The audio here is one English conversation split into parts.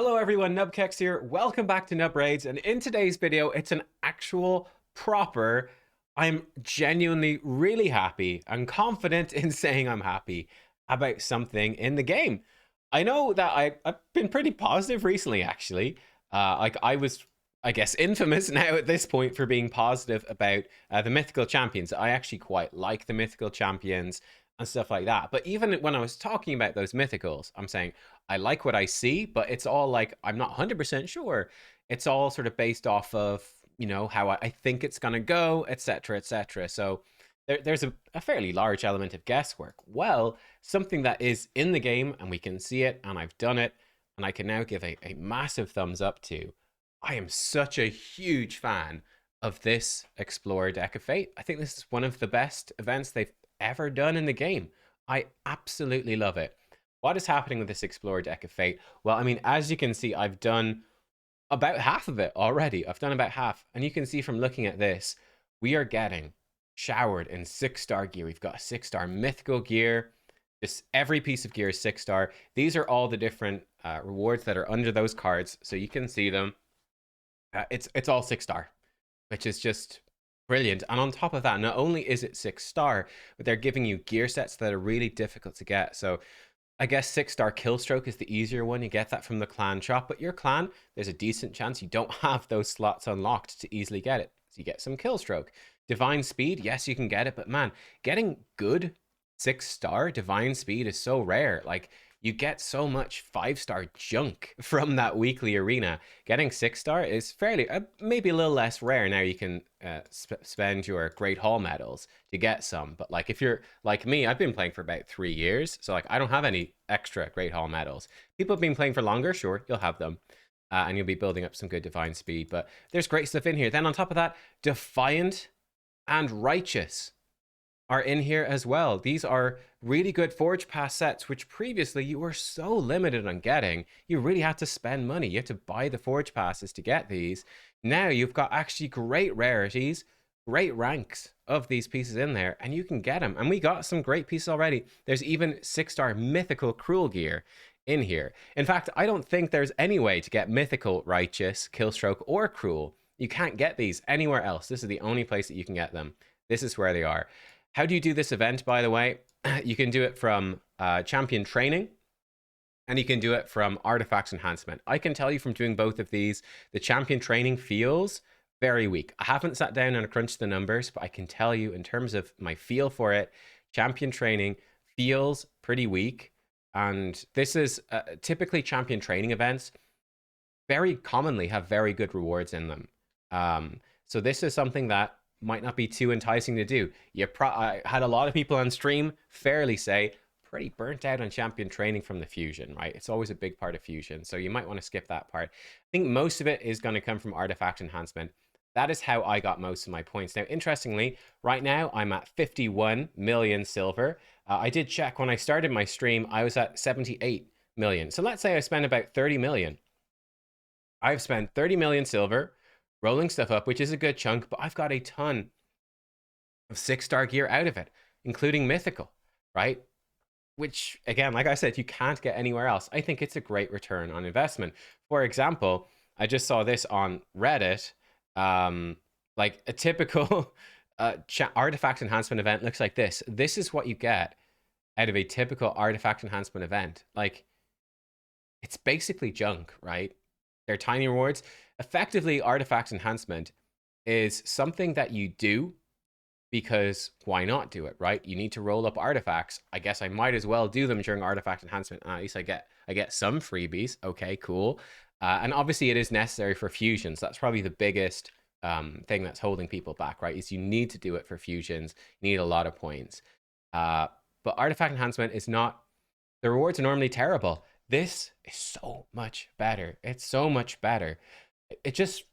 Hello everyone, nubkeks here. Welcome back to Nub Raids, and in today's video, it's an actual proper. I'm genuinely really happy and confident in saying I'm happy about something in the game. I know that I've been pretty positive recently, actually. Like I was, I guess, infamous now at this point for being positive about the mythical champions. I actually quite like the mythical champions and stuff like that. But even when I was talking about those mythicals, I'm saying I like what I see, but it's all like I'm not 100% sure. It's all sort of based off of, how I think it's going to go, etc., etc. So there's a fairly large element of guesswork. Well, something that is in the game and we can see it, and I've done it, and I can now give a massive thumbs up to. I am such a huge fan of this Explorer Deck of Fate. I think this is one of the best events they've ever done in the game. I absolutely love it. What is happening with this Explorer Deck of Fate? Well, I mean, as you can see, I've done about half of it already. I've done about half. And you can see from looking at this, we are getting showered in 6-star gear. We've got a 6-star mythical gear. Just every piece of gear is 6-star. These are all the different rewards that are under those cards. So you can see them. It's all 6-star, which is just brilliant. And on top of that, not only is it 6-star, but they're giving you gear sets that are really difficult to get. So I guess 6-star Killstroke is the easier one. You get that from the clan shop, but your clan, there's a decent chance you don't have those slots unlocked to easily get it. So you get some Killstroke. Divine Speed, yes, you can get it, but man, getting good 6-star Divine Speed is so rare. Like, you get so much 5-star junk from that weekly arena. Getting 6-star is fairly, maybe a little less rare. Now you can spend your Great Hall medals to get some. But like if you're like me, I've been playing for about 3 years. So like I don't have any extra Great Hall medals. People have been playing for longer, sure, you'll have them. And you'll be building up some good Divine Speed. But there's great stuff in here. Then on top of that, Defiant and Righteous are in here as well. These are really good Forge Pass sets, which previously you were so limited on getting. You really had to spend money. You had to buy the Forge Passes to get these. Now you've got actually great rarities, great ranks of these pieces in there, and you can get them. And we got some great pieces already. There's even 6-star mythical Cruel gear in here. In fact, I don't think there's any way to get mythical Righteous, Killstroke, or Cruel. You can't get these anywhere else. This is the only place that you can get them. This is where they are. How do you do this event, by the way? You can do it from champion training, and you can do it from artifacts enhancement. I can tell you from doing both of these, the champion training feels very weak. I haven't sat down and crunched the numbers, but I can tell you in terms of my feel for it, champion training feels pretty weak. And this is typically champion training events very commonly have very good rewards in them. So this is something that might not be too enticing to do. I had a lot of people on stream fairly say pretty burnt out on champion training from the fusion, right? It's always a big part of fusion, so you might want to skip that part. I think most of it is going to come from artifact enhancement. That is how I got most of my points. Now, interestingly, right now I'm at 51 million silver. I did check when I started my stream, I was at 78 million. So let's say I spend about 30 million. I've spent 30 million silver rolling stuff up, which is a good chunk, but I've got a ton of 6-star gear out of it, including mythical, right? Which, again, like I said, you can't get anywhere else. I think it's a great return on investment. For example, I just saw this on Reddit. Like a typical artifact enhancement event looks like this. This is what you get out of a typical artifact enhancement event. Like, it's basically junk, right? They're tiny rewards. Effectively, artifact enhancement is something that you do because why not do it, right? You need to roll up artifacts. I guess I might as well do them during artifact enhancement. And at least I get some freebies. Okay, cool. And obviously it is necessary for fusions. That's probably the biggest thing that's holding people back, right? Is you need to do it for fusions. You need a lot of points. But artifact enhancement is not, the rewards are normally terrible. This is so much better. It's so much better. It just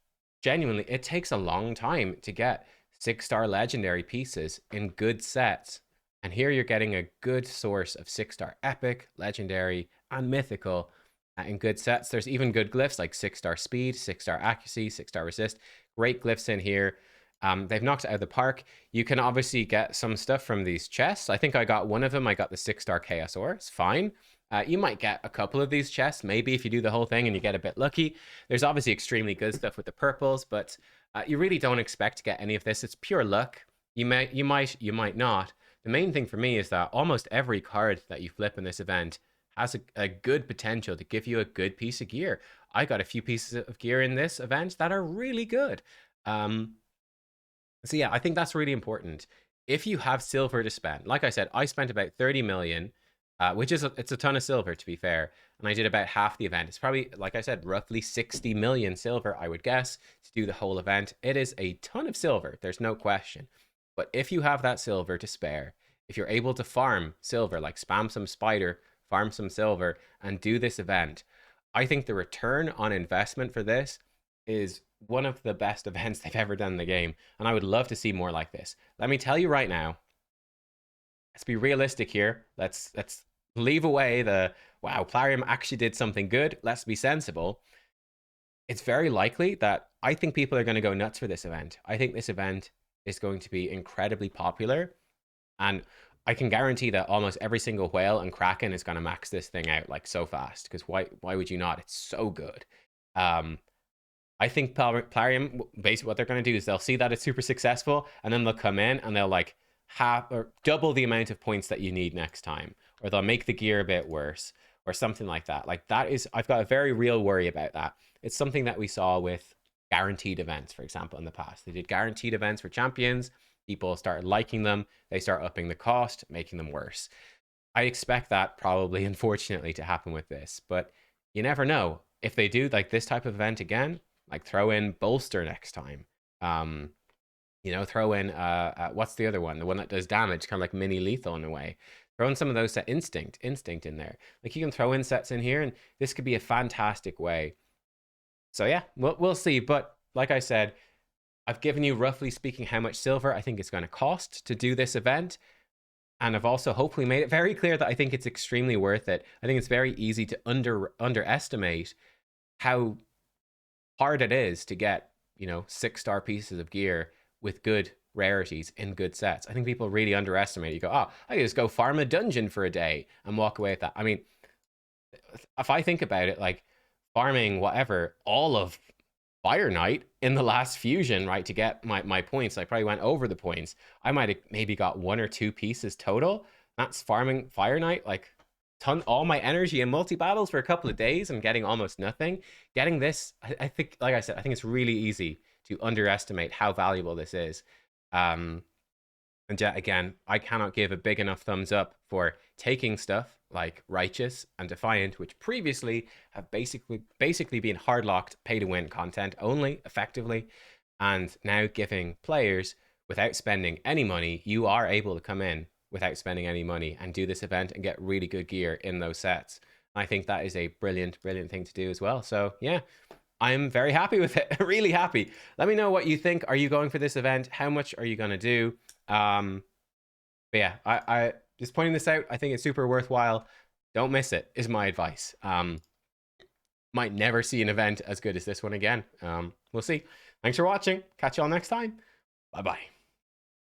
genuinely, it takes a long time to get 6-star legendary pieces in good sets. And here you're getting a good source of 6-star epic, legendary, and mythical in good sets. There's even good glyphs like 6-star speed, 6-star accuracy, 6-star resist. Great glyphs in here. They've knocked it out of the park. You can obviously get some stuff from these chests. I think I got one of them. I got the 6-star Chaos Ore. It's fine. You might get a couple of these chests, maybe if you do the whole thing and you get a bit lucky. There's obviously extremely good stuff with the purples, but you really don't expect to get any of this. It's pure luck. You might not. The main thing for me is that almost every card that you flip in this event has a good potential to give you a good piece of gear. I got a few pieces of gear in this event that are really good. So yeah, I think that's really important. If you have silver to spend, like I said, I spent about 30 million, which is it's a ton of silver to be fair, and I did about half the event. It's probably, like I said, roughly 60 million silver, I would guess, to do the whole event. It is a ton of silver, there's no question. But if you have that silver to spare, if you're able to farm silver, like spam some spider, farm some silver, and do this event, I think the return on investment for this is one of the best events they've ever done in the game, and I would love to see more like this. Let me tell you right now, let's be realistic here. Let's leave away the wow, Plarium actually did something good. Let's be sensible. It's very likely that I think people are going to go nuts for this event. I think this event is going to be incredibly popular, and I can guarantee that almost every single whale and kraken is going to max this thing out like so fast. Because why would you not? It's so good. I think Plarium, basically what they're going to do is they'll see that it's super successful, and then they'll come in and they'll like half or double the amount of points that you need next time, or they'll make the gear a bit worse, or something like that. Like that is, I've got a very real worry about that. It's something that we saw with guaranteed events, for example, in the past. They did guaranteed events for champions. People started liking them. They start upping the cost, making them worse. I expect that probably, unfortunately, to happen with this, but you never know. If they do like this type of event again, like throw in bolster next time. Throw in what's the other one? The one that does damage, kind of like mini lethal in a way. Throw in some of those set instinct in there. Like you can throw in sets in here, and this could be a fantastic way. So yeah, we'll see. But like I said, I've given you roughly speaking how much silver I think it's going to cost to do this event. And I've also hopefully made it very clear that I think it's extremely worth it. I think it's very easy to underestimate how hard it is to get, 6-star pieces of gear with good rarities in good sets. I think people really underestimate it. You go, oh, I can just go farm a dungeon for a day and walk away with that. I mean, if I think about it, like farming whatever, all of Fire Knight in the last fusion, right, to get my points, I probably went over the points. I might have maybe got 1 or 2 pieces total. That's farming Fire Knight, like all my energy in multi-battles for a couple of days and getting almost nothing. Getting this, I think, like I said, I think it's really easy to underestimate how valuable this is. And yeah, again, I cannot give a big enough thumbs up for taking stuff like Righteous and Defiant, which previously have basically been hard-locked pay-to-win content only, effectively, and now giving players, without spending any money, you are able to come in without spending any money and do this event and get really good gear in those sets. I think that is a brilliant thing to do as well. So yeah, I'm very happy with it. Really happy. Let me know what you think. Are you going for this event? How much are you going to do? But yeah, I just pointing this out. I think it's super worthwhile. Don't miss it is my advice. Might never see an event as good as this one again. We'll see. Thanks for watching. Catch y'all next time. Bye-bye.